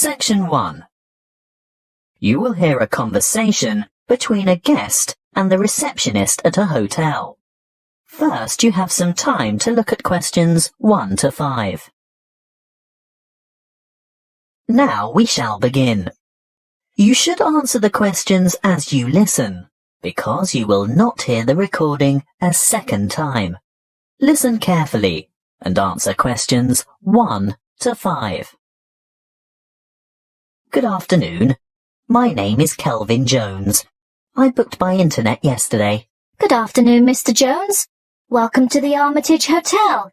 Section 1. You will hear a conversation between a guest and the receptionist at a hotel. First, you have some time to look at questions 1 to 5. Now we shall begin. You should answer the questions as you listen, because you will not hear the recording a second time. Listen carefully and answer questions 1 to 5. Good afternoon. My name is Kelvin Jones. I booked by internet yesterday. Good afternoon, Mr. Jones. Welcome to the Armitage Hotel.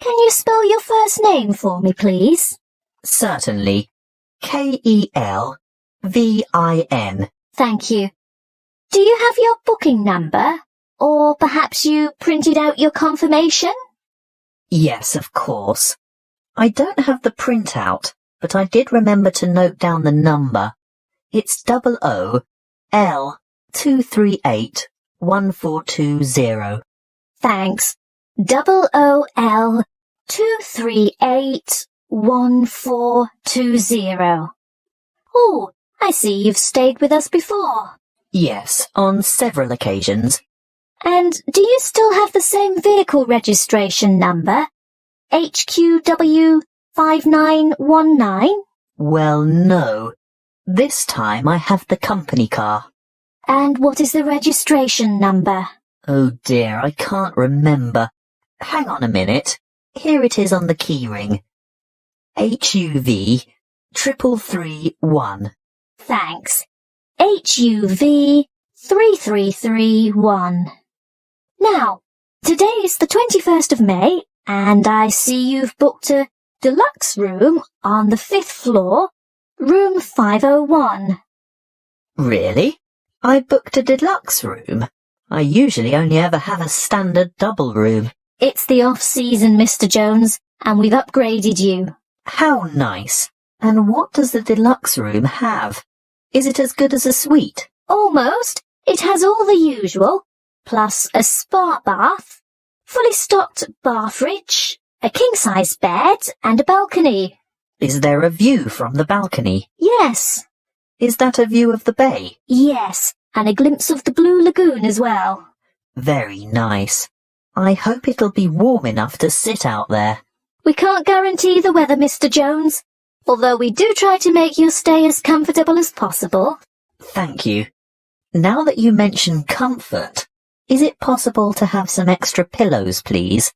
Can you spell your first name for me, please? Certainly. Kelvin. Thank you. Do you have your booking number? Or perhaps you printed out your confirmation? Yes, of course. I don't have the printout, but I did remember to note down the number. It's OOL2381420. Thanks. OOL2381420. Oh, I see you've stayed with us before. Yes, on several occasions. And do you still have the same vehicle registration number? HQW5919? Well, no. This time I have the company car. And what is the registration number? Oh dear, I can't remember. Hang on a minute. Here it is on the keyring. HUV 3331. Thanks. HUV 3331. Now, today is the 21st of May, and I see you've booked a deluxe room on the 5th floor, room 501. Really? I booked a deluxe room? I usually only ever have a standard double room. It's the off-season, Mr. Jones, and we've upgraded you. How nice. And what does the deluxe room have? Is it as good as a suite? Almost. It has all the usual, plus a spa bath, fully stocked bar fridge, a king-size bed, and a balcony. Is there a view from the balcony? Yes. Is that a view of the bay? Yes, and a glimpse of the Blue Lagoon as well. Very nice. I hope it'll be warm enough to sit out there. We can't guarantee the weather, Mr. Jones, although we do try to make your stay as comfortable as possible. Thank you. Now that you mention comfort, is it possible to have some extra pillows, please?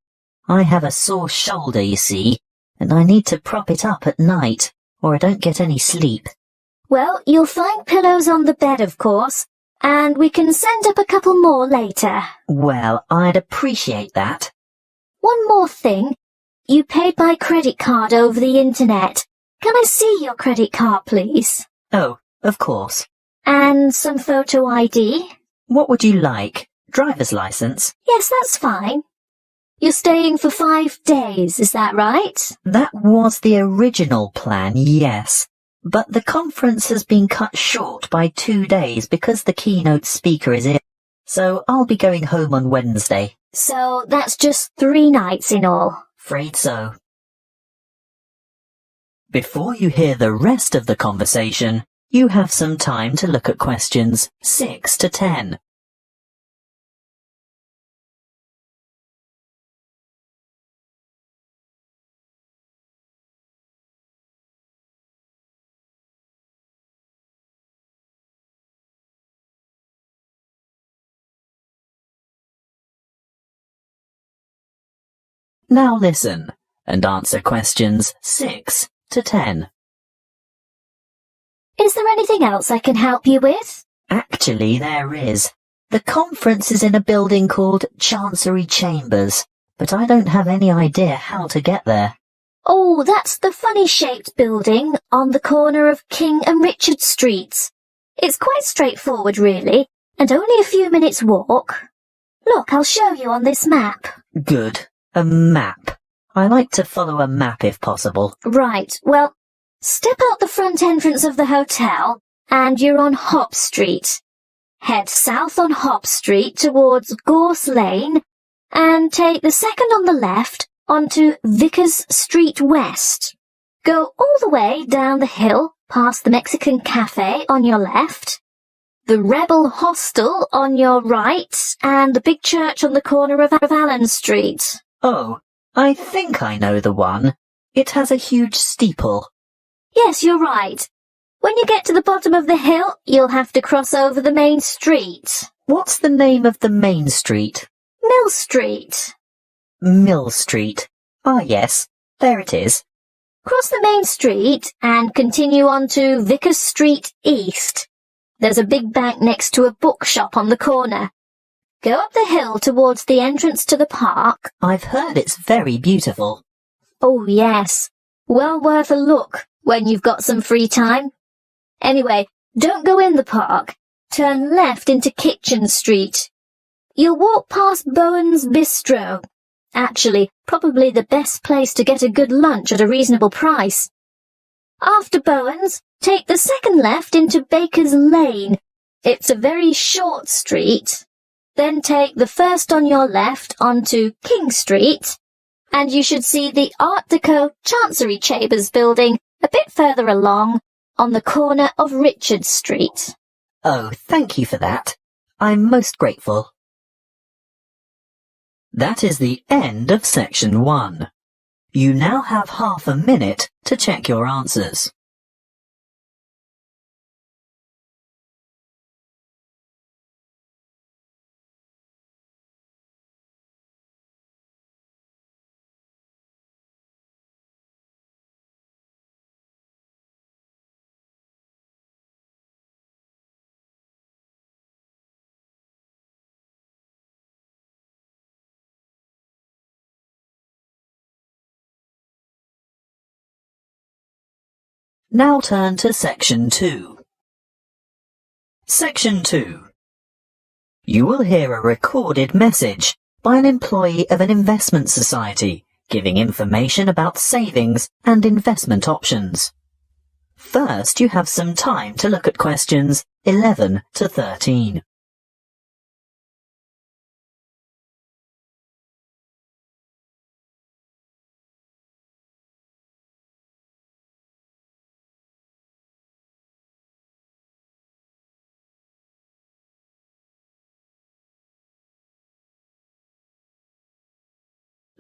I have a sore shoulder, you see, and I need to prop it up at night, or I don't get any sleep. Well, you'll find pillows on the bed, of course, and we can send up a couple more later. Well, I'd appreciate that. One more thing. You paid by credit card over the internet. Can I see your credit card, please? Oh, of course. And some photo ID? What would you like? Driver's license? Yes, that's fine. You're staying for 5 days, is that right? That was the original plan, yes. But the conference has been cut short by 2 days because the keynote speaker is ill. So I'll be going home on Wednesday. So that's just 3 nights in all. Afraid so. Before you hear the rest of the conversation, you have some time to look at questions 6 to 10. Now listen and answer questions 6 to 10. Is there anything else I can help you with? Actually, there is. The conference is in a building called Chancery Chambers, but I don't have any idea how to get there. Oh, that's the funny-shaped building on the corner of King and Richard Streets. It's quite straightforward, really, and only a few minutes' walk. Look, I'll show you on this map. Good. A map. I like to follow a map if possible. Right, well, step out the front entrance of the hotel and you're on Hop Street. Head south on Hop Street towards Gorse Lane and take the second on the left onto Vickers Street West. Go all the way down the hill past the Mexican cafe on your left, the Rebel Hostel on your right, and the big church on the corner of Allen Street. Oh, I think I know the one. It has a huge steeple. Yes, you're right. When you get to the bottom of the hill, you'll have to cross over the main street. What's the name of the main street? Mill Street. Mill Street. Ah, yes, there it is. Cross the main street and continue on to Vickers Street East. There's a big bank next to a bookshop on the corner. Go up the hill towards the entrance to the park. I've heard it's very beautiful. Oh, yes. Well worth a look when you've got some free time. Anyway, don't go in the park. Turn left into Kitchen Street. You'll walk past Bowen's Bistro. Actually, probably the best place to get a good lunch at a reasonable price. After Bowen's, take the second left into Baker's Lane. It's a very short street. Then take the first on your left onto King Street, and you should see the Art Deco Chancery Chambers building a bit further along on the corner of Richard Street. Oh, thank you for that. I'm most grateful. That is the end of section 1. You now have half a minute to check your answers. Now turn to section 2. Section 2. You will hear a recorded message by an employee of an investment society giving information about savings and investment options. First, you have some time to look at questions 11 to 13.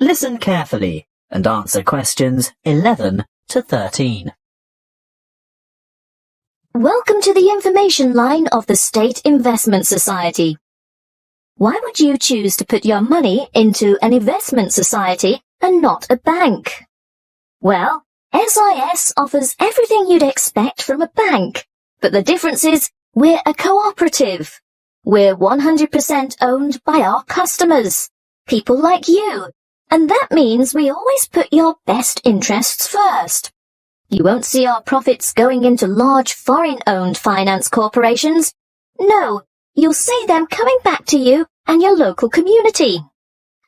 Listen carefully and answer questions 11 to 13. Welcome to the information line of the State Investment Society. Why would you choose to put your money into an investment society and not a bank? Well, SIS offers everything you'd expect from a bank, but the difference is we're a cooperative. We're 100% owned by our customers, people like you. And that means we always put your best interests first. You won't see our profits going into large foreign-owned finance corporations. No, you'll see them coming back to you and your local community.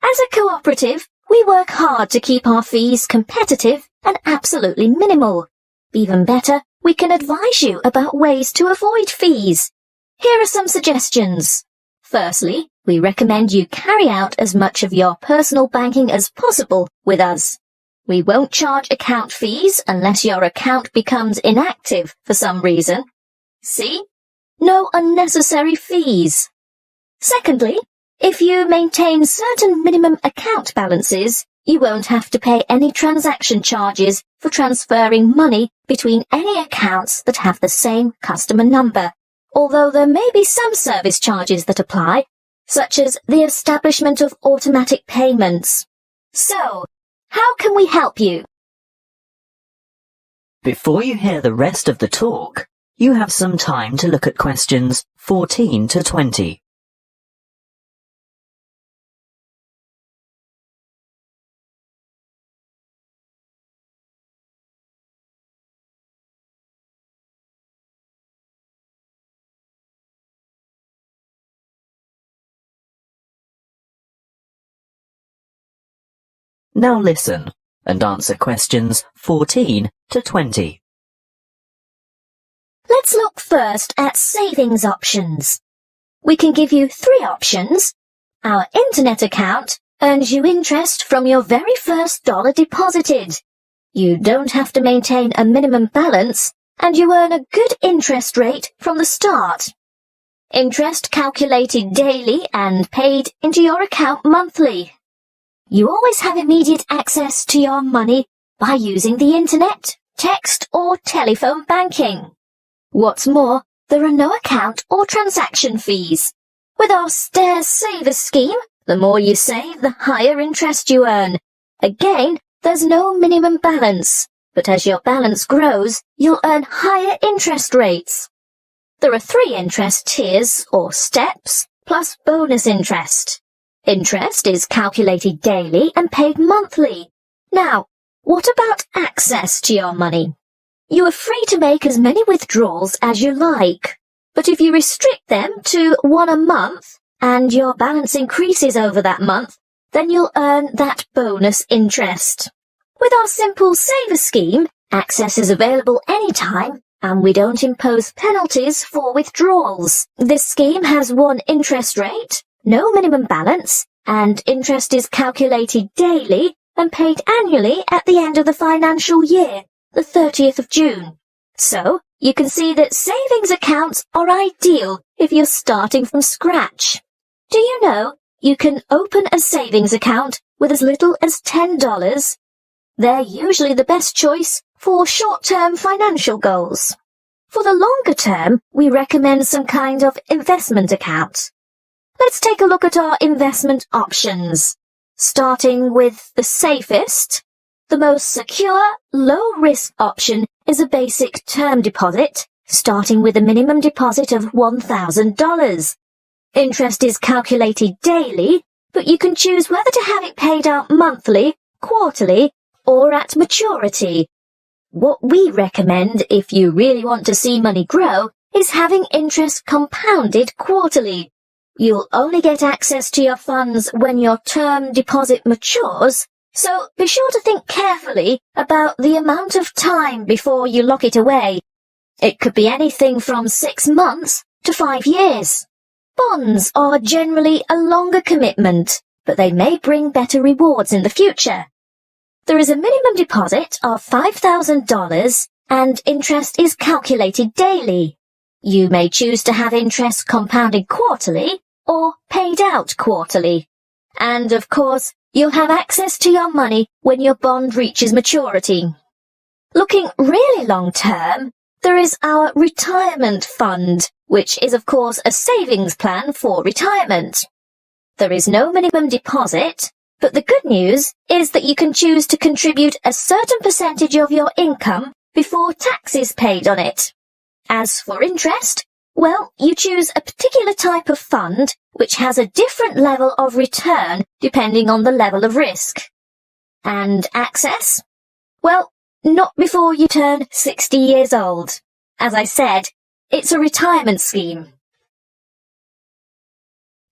As a cooperative, we work hard to keep our fees competitive and absolutely minimal. Even better, we can advise you about ways to avoid fees. Here are some suggestions. Firstly, we recommend you carry out as much of your personal banking as possible with us. We won't charge account fees unless your account becomes inactive for some reason. See? No unnecessary fees. Secondly, if you maintain certain minimum account balances, you won't have to pay any transaction charges for transferring money between any accounts that have the same customer number, although there may be some service charges that apply, such as the establishment of automatic payments. So, how can we help you? Before you hear the rest of the talk, you have some time to look at questions 14 to 20. Now listen and answer questions 14 to 20. Let's look first at savings options. We can give you 3 options. Our internet account earns you interest from your very first dollar deposited. You don't have to maintain a minimum balance, and you earn a good interest rate from the start. Interest calculated daily and paid into your account monthly. You always have immediate access to your money by using the internet, text or telephone banking. What's more, there are no account or transaction fees. With our Stairs Saver scheme, the more you save, the higher interest you earn. Again, there's no minimum balance, but as your balance grows, you'll earn higher interest rates. There are 3 interest tiers or steps, plus bonus interest. Interest is calculated daily and paid monthly. Now, what about access to your money? You are free to make as many withdrawals as you like, but if you restrict them to 1 a month and your balance increases over that month, then you'll earn that bonus interest. With our simple saver scheme, access is available anytime and we don't impose penalties for withdrawals. This scheme has 1 interest rate, no minimum balance, and interest is calculated daily and paid annually at the end of the financial year, the 30th of June. So, you can see that savings accounts are ideal if you're starting from scratch. Do you know you can open a savings account with as little as $10? They're usually the best choice for short-term financial goals. For the longer term, we recommend some kind of investment account. Let's take a look at our investment options. Starting with the safest, the most secure, low-risk option is a basic term deposit, starting with a minimum deposit of $1,000. Interest is calculated daily, but you can choose whether to have it paid out monthly, quarterly, or at maturity. What we recommend if you really want to see money grow is having interest compounded quarterly. You'll only get access to your funds when your term deposit matures, so be sure to think carefully about the amount of time before you lock it away. It could be anything from 6 months to 5 years. Bonds are generally a longer commitment, but they may bring better rewards in the future. There is a minimum deposit of $5,000 and interest is calculated daily. You may choose to have interest compounded quarterly or paid out quarterly. And of course, you'll have access to your money when your bond reaches maturity. Looking really long term, there is our retirement fund, which is of course a savings plan for retirement. There is no minimum deposit, but the good news is that you can choose to contribute a certain percentage of your income before tax is paid on it. As for interest, well, you choose a particular type of fund which has a different level of return depending on the level of risk. And access? Well, not before you turn 60 years old. As I said, it's a retirement scheme.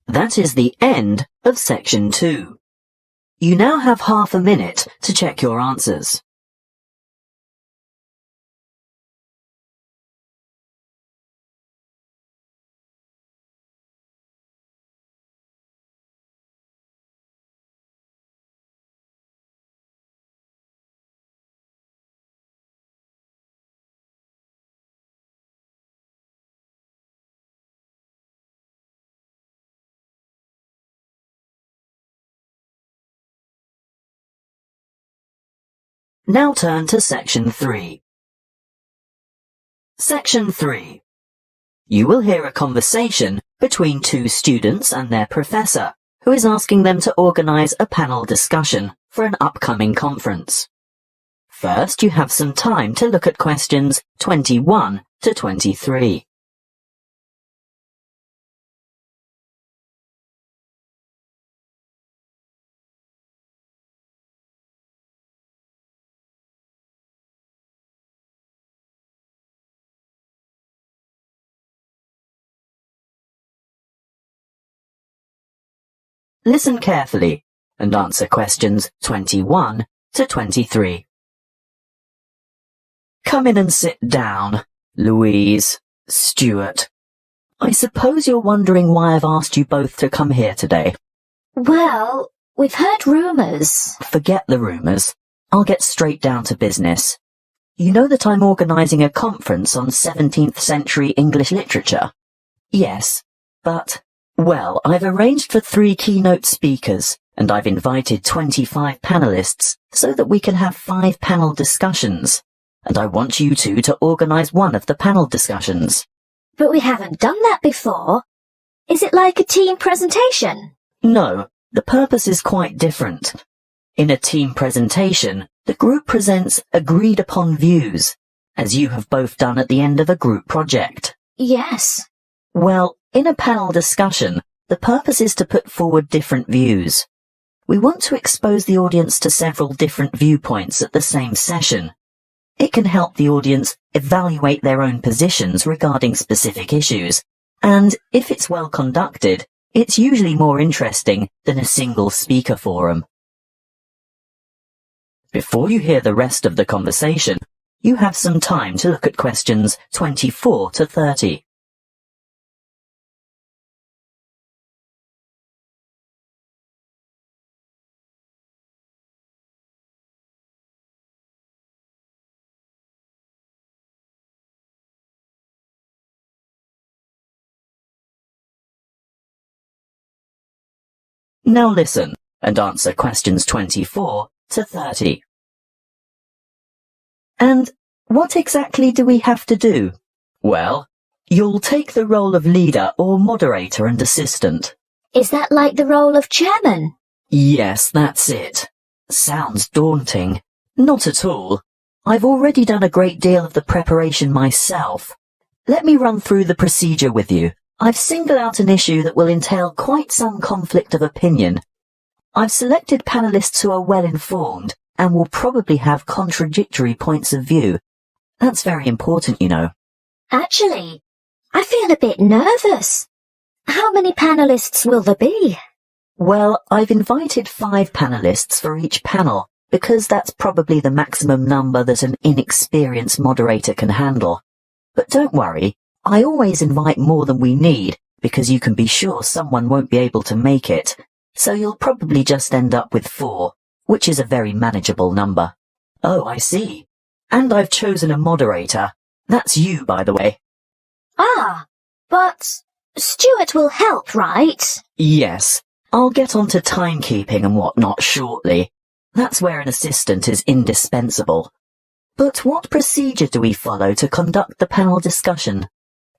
That is the end of section 2. You now have half a minute to check your answers. Now turn to section 3. Section 3. You will hear a conversation between 2 students and their professor, who is asking them to organize a panel discussion for an upcoming conference. First, you have some time to look at questions 21 to 23. Listen carefully and answer questions 21 to 23. Come in and sit down, Louise, Stuart. I suppose you're wondering why I've asked you both to come here today. Well, we've heard rumours. Forget the rumours. I'll get straight down to business. You know that I'm organising a conference on 17th century English literature? Yes, but, well, I've arranged for 3 keynote speakers, and I've invited 25 panellists so that we can have 5 panel discussions. And I want you two to organise one of the panel discussions. But we haven't done that before. Is it like a team presentation? No, the purpose is quite different. In a team presentation, the group presents agreed-upon views, as you have both done at the end of a group project. Yes. Well, in a panel discussion, the purpose is to put forward different views. We want to expose the audience to several different viewpoints at the same session. It can help the audience evaluate their own positions regarding specific issues, and if it's well conducted, it's usually more interesting than a single speaker forum. Before you hear the rest of the conversation, you have some time to look at questions 24 to 30. Now listen and answer questions 24 to 30. And what exactly do we have to do? Well, you'll take the role of leader or moderator and assistant. Is that like the role of chairman? Yes, that's it. Sounds daunting. Not at all. I've already done a great deal of the preparation myself. Let me run through the procedure with you. I've singled out an issue that will entail quite some conflict of opinion. I've selected panellists who are well informed and will probably have contradictory points of view. That's very important, you know. Actually, I feel a bit nervous. How many panellists will there be? Well, I've invited 5 panellists for each panel because that's probably the maximum number that an inexperienced moderator can handle. But don't worry, I always invite more than we need because you can be sure someone won't be able to make it, so you'll probably just end up with 4, which is a very manageable number. Oh, I see. And I've chosen a moderator. That's you, by the way. Ah, but Stuart will help, right? Yes, I'll get on to timekeeping and whatnot shortly. That's where an assistant is indispensable. But what procedure do we follow to conduct the panel discussion?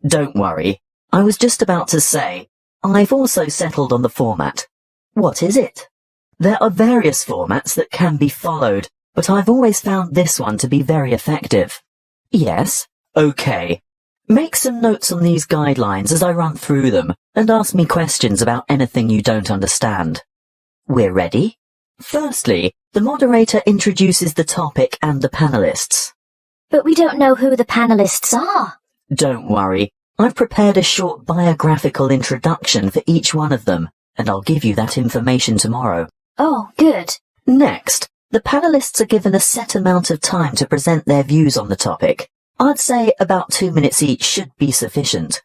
Don't worry, I was just about to say, I've also settled on the format. What is it? There are various formats that can be followed, but I've always found this one to be very effective. Yes? Okay. Make some notes on these guidelines as I run through them, and ask me questions about anything you don't understand. We're ready? Firstly, the moderator introduces the topic and the panellists. But we don't know who the panellists are. Don't worry, I've prepared a short biographical introduction for each one of them, and I'll give you that information tomorrow. Oh, good. Next, the panellists are given a set amount of time to present their views on the topic. I'd say about 2 minutes each should be sufficient.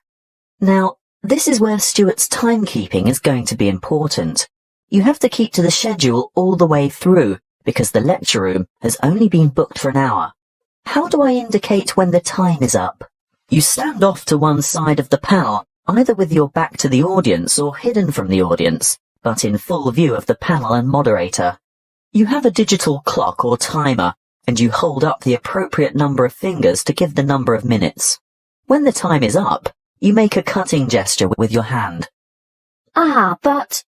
Now, this is where Stuart's timekeeping is going to be important. You have to keep to the schedule all the way through, because the lecture room has only been booked for an hour. How do I indicate when the time is up? You stand off to one side of the panel, either with your back to the audience or hidden from the audience, but in full view of the panel and moderator. You have a digital clock or timer, and you hold up the appropriate number of fingers to give the number of minutes. When the time is up, you make a cutting gesture with your hand. Ah, but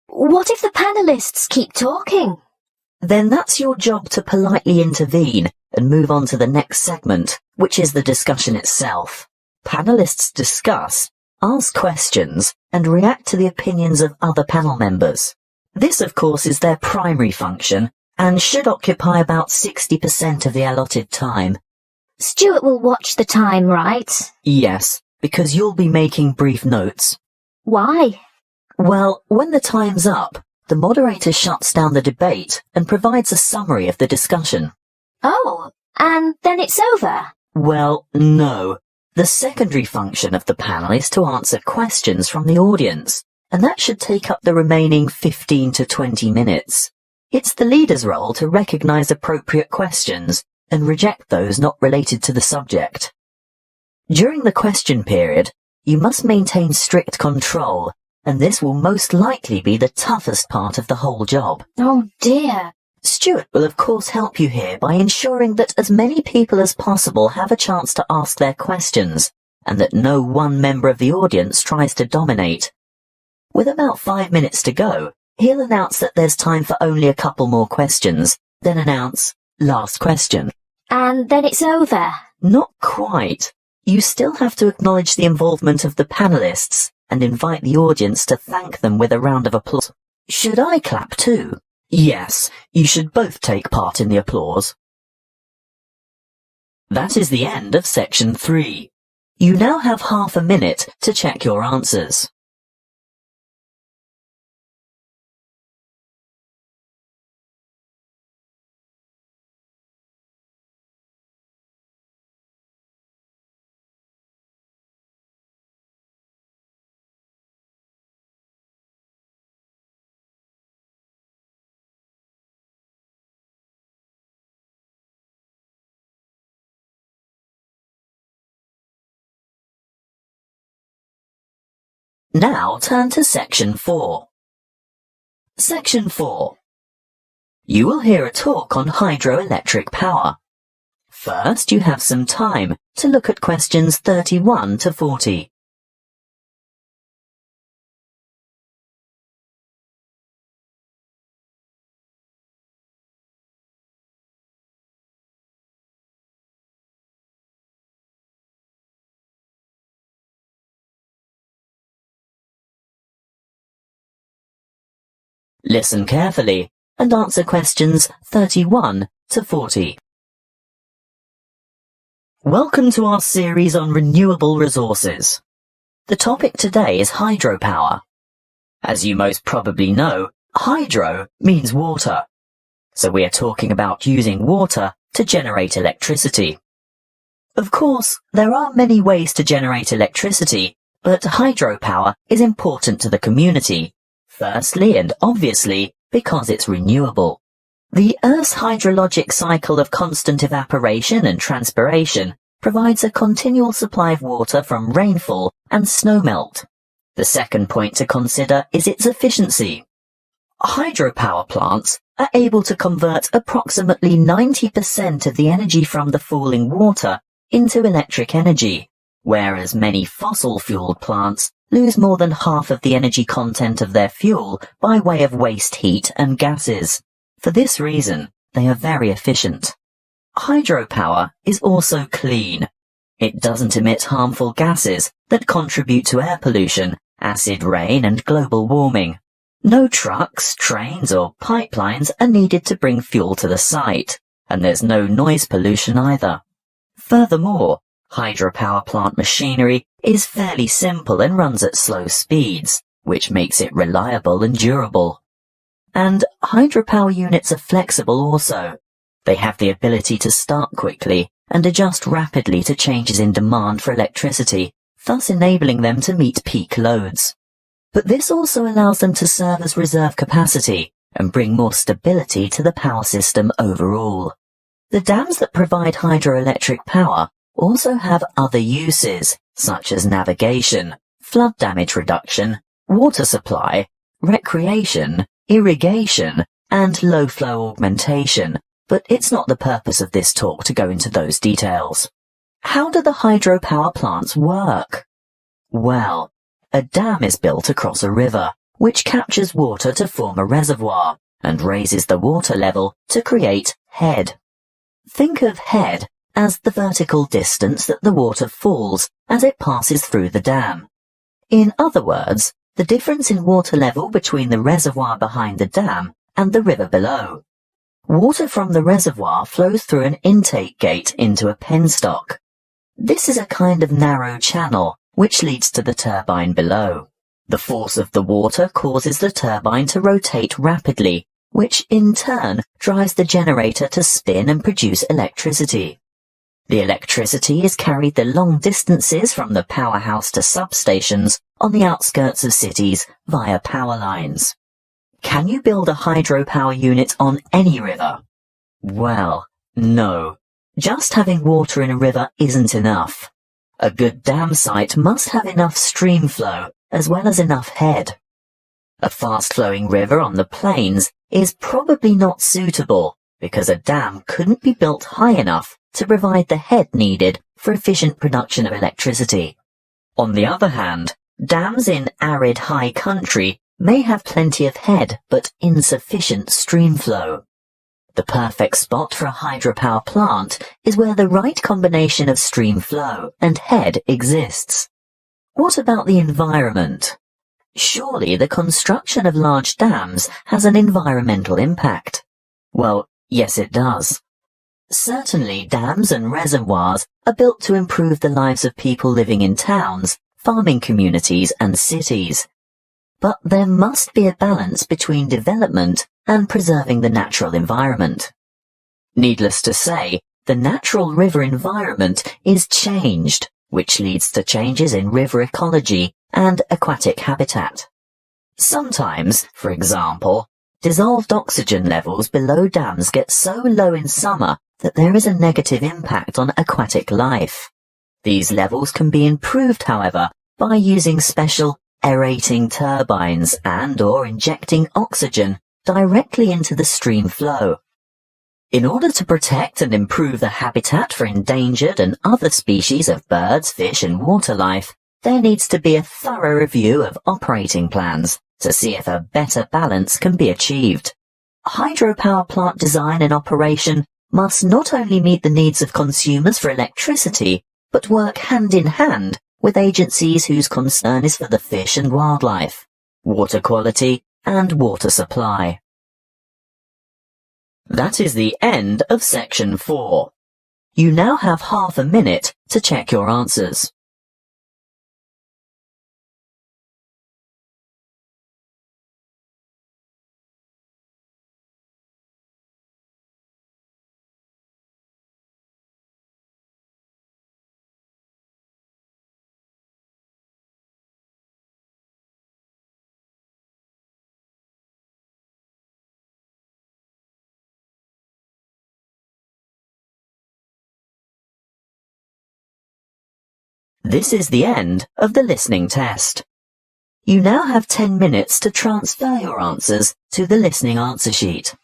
what if the panellists keep talking? Then that's your job to politely intervene and move on to the next segment, which is the discussion itself. Panellists discuss, ask questions, and react to the opinions of other panel members. This, of course, is their primary function, and should occupy about 60% of the allotted time. Stuart will watch the time, right? Yes, because you'll be making brief notes. Why? Well, when the time's up, the moderator shuts down the debate and provides a summary of the discussion. Oh, and then it's over? Well, no. The secondary function of the panel is to answer questions from the audience, and that should take up the remaining 15 to 20 minutes. It's the leader's role to recognise appropriate questions and reject those not related to the subject. During the question period, you must maintain strict control, and this will most likely be the toughest part of the whole job. Oh dear. Stuart will of course help you here by ensuring that as many people as possible have a chance to ask their questions, and that no one member of the audience tries to dominate. With about 5 minutes to go, he'll announce that there's time for only a couple more questions, then announce, last question. And then it's over. Not quite. You still have to acknowledge the involvement of the panelists and invite the audience to thank them with a round of applause. Should I clap too? Yes, you should both take part in the applause. That is the end of section 3. You now have half a minute to check your answers. Now turn to section 4. Section 4. You will hear a talk on hydroelectric power. First, you have some time to look at questions 31 to 40. Listen carefully and answer questions 31 to 40. Welcome to our series on renewable resources. The topic today is hydropower. As you most probably know, hydro means water. So we are talking about using water to generate electricity. Of course, there are many ways to generate electricity, but hydropower is important to the community. Firstly and obviously because it's renewable. The Earth's hydrologic cycle of constant evaporation and transpiration provides a continual supply of water from rainfall and snowmelt. The second point to consider is its efficiency. Hydropower plants are able to convert approximately 90% of the energy from the falling water into electric energy, whereas many fossil-fueled plants lose more than half of the energy content of their fuel by way of waste heat and gases. For this reason, they are very efficient. Hydropower is also clean. It doesn't emit harmful gases that contribute to air pollution, acid rain, and global warming. No trucks, trains, or pipelines are needed to bring fuel to the site, and there's no noise pollution either. Furthermore, hydropower plant machinery is fairly simple and runs at slow speeds, which makes it reliable and durable. And hydropower units are flexible also. They have the ability to start quickly and adjust rapidly to changes in demand for electricity, thus enabling them to meet peak loads. But this also allows them to serve as reserve capacity and bring more stability to the power system overall. The dams that provide hydroelectric power also have other uses, such as navigation, flood damage reduction, water supply, recreation, irrigation, and low flow augmentation, but it's not the purpose of this talk to go into those details. How do the hydropower plants work? Well, a dam is built across a river, which captures water to form a reservoir, and raises the water level to create head. Think of head as the vertical distance that the water falls as it passes through the dam. In other words, the difference in water level between the reservoir behind the dam and the river below. Water from the reservoir flows through an intake gate into a penstock. This is a kind of narrow channel which leads to the turbine below. The force of the water causes the turbine to rotate rapidly, which in turn drives the generator to spin and produce electricity. The electricity is carried the long distances from the powerhouse to substations on the outskirts of cities via power lines. Can you build a hydropower unit on any river? Well, no. Just having water in a river isn't enough. A good dam site must have enough stream flow as well as enough head. A fast-flowing river on the plains is probably not suitable because a dam couldn't be built high enough to provide the head needed for efficient production of electricity. On the other hand, dams in arid high country may have plenty of head but insufficient stream flow. The perfect spot for a hydropower plant is where the right combination of stream flow and head exists. What about the environment? Surely the construction of large dams has an environmental impact. Well, yes it does. Certainly dams and reservoirs are built to improve the lives of people living in towns, farming communities and cities. But there must be a balance between development and preserving the natural environment. Needless to say, the natural river environment is changed, which leads to changes in river ecology and aquatic habitat. Sometimes, for example, dissolved oxygen levels below dams get so low in summer that there is a negative impact on aquatic life. These levels can be improved, however, by using special aerating turbines and/or injecting oxygen directly into the stream flow. In order to protect and improve the habitat for endangered and other species of birds, fish and water life, there needs to be a thorough review of operating plans to see if a better balance can be achieved. Hydropower plant design and operation must not only meet the needs of consumers for electricity, but work hand in hand with agencies whose concern is for the fish and wildlife, water quality and water supply. That is the end of section 4. You now have half a minute to check your answers. This is the end of the listening test. You now have 10 minutes to transfer your answers to the listening answer sheet.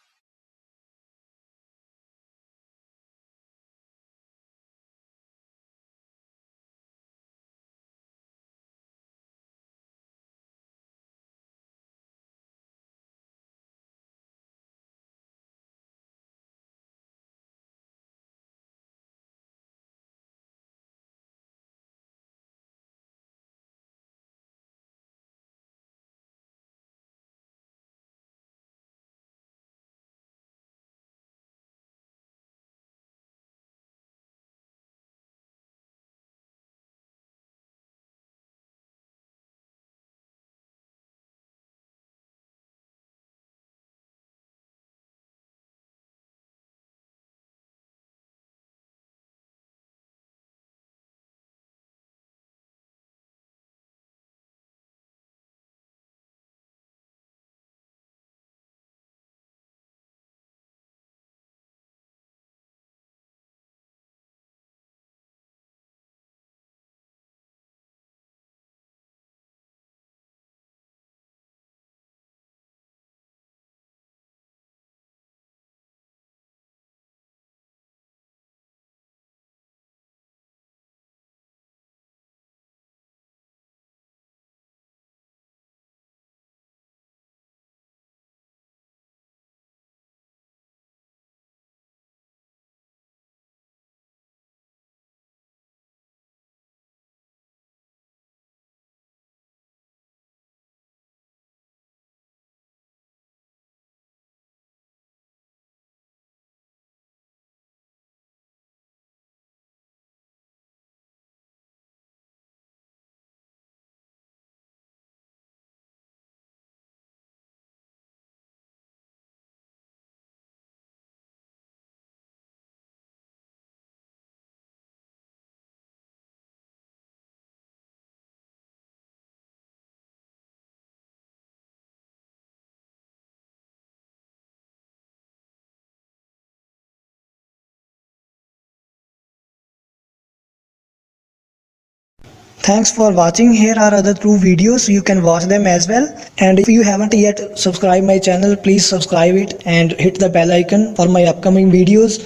Thanks for watching. Here are other 2 videos. You can watch them as well. And if you haven't yet subscribed my channel, please subscribe it and hit the bell icon for my upcoming videos,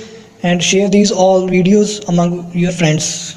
and share these all videos among your friends.